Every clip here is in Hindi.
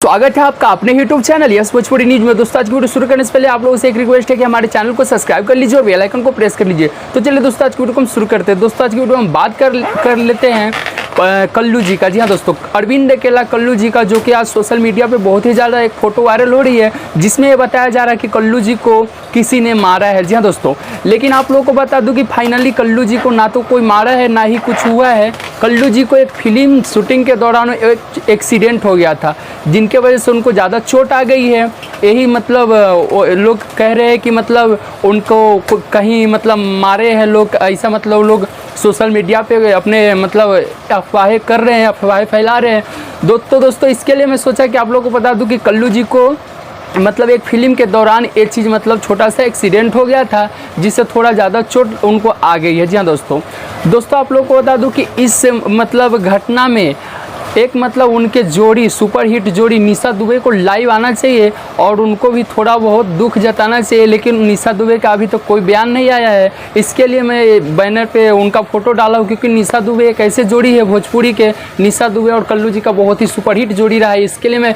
स्वागत है आपका अपने YouTube channel yes Bhojpuri news में। दोस्तों आज की वीडियो शुरू करने से पहले आप लोगों से एक रिक्वेस्ट है कि हमारे चैनल को सब्सक्राइब कर लीजिए और बेल आइकन को प्रेस कर लीजिए। तो चलिए दोस्तों आज की वीडियो को हम शुरू करते हैं। दोस्तों आज की वीडियो में हम बात कर लेते हैं कल्लू जी का। जी हाँ दोस्तों, अरविंद अकेला कल्लू जी का, जो कि आज सोशल मीडिया पे बहुत ही ज़्यादा एक फ़ोटो वायरल हो रही है जिसमें ये बताया जा रहा है कि कल्लू जी को किसी ने मारा है। जी हाँ दोस्तों, लेकिन आप लोगों को बता दूं कि फाइनली कल्लू जी को ना तो कोई मारा है ना ही कुछ हुआ है। कल्लू जी को एक फिल्म शूटिंग के दौरान एक एक्सीडेंट हो गया था जिनके वजह से उनको ज़्यादा चोट आ गई है। यही मतलब लोग कह रहे हैं कि मतलब उनको कहीं मतलब मारे हैं लोग, ऐसा मतलब लोग सोशल मीडिया पे अपने मतलब अफवाहें कर रहे हैं, अफवाहें फैला रहे हैं। दोस्तों इसके लिए मैं सोचा कि आप लोगों को बता दूं कि कल्लू जी को मतलब एक फिल्म के दौरान एक चीज़ मतलब छोटा सा एक्सीडेंट हो गया था जिससे थोड़ा ज़्यादा चोट उनको आ गई है। जी हाँ दोस्तों आप लोगों को बता दूं कि इस मतलब घटना में एक मतलब उनके जोड़ी सुपरहिट जोड़ी निशा दुबे को लाइव आना चाहिए और उनको भी थोड़ा बहुत दुख जताना चाहिए, लेकिन निशा दुबे का अभी तक कोई बयान नहीं आया है। इसके लिए मैं बैनर पे उनका फ़ोटो डाला हूँ क्योंकि निशा दुबे एक ऐसे जोड़ी है भोजपुरी के, निशा दुबे और कल्लू जी का बहुत ही सुपरहिट जोड़ी रहा है। इसके लिए मैं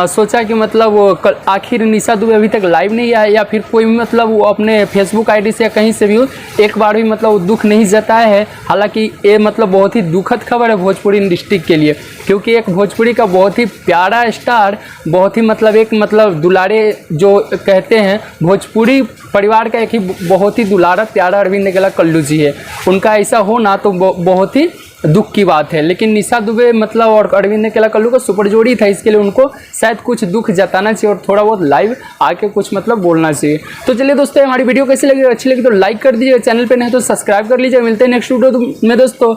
सोचा कि मतलब आखिर निशा दुबे अभी तक लाइव नहीं आया या फिर कोई मतलब वो अपने फेसबुक ID से या कहीं से भी एक बार भी मतलब दुख नहीं जताया है। हालाँकि ये मतलब बहुत ही दुखद खबर है भोजपुरी इंडस्ट्री के लिए, क्योंकि एक भोजपुरी का बहुत ही प्यारा स्टार, बहुत ही मतलब एक मतलब दुलारे जो कहते हैं भोजपुरी परिवार का एक ही बहुत ही दुलारा प्यारा अरविंद अकेला कल्लू जी है। उनका ऐसा होना तो बहुत ही दुख की बात है। लेकिन निशा दुबे मतलब और अरविंद अकेला कल्लू का सुपर जोड़ी था, इसके लिए उनको शायद कुछ दुख जताना चाहिए और थोड़ा बहुत लाइव आके कुछ मतलब बोलना चाहिए। तो चलिए दोस्तों, हमारी वीडियो कैसी लगी, अच्छी लगी तो लाइक कर दीजिए, चैनल पे नहीं तो सब्सक्राइब कर लीजिए। मिलते हैं नेक्स्ट वीडियो में दोस्तों।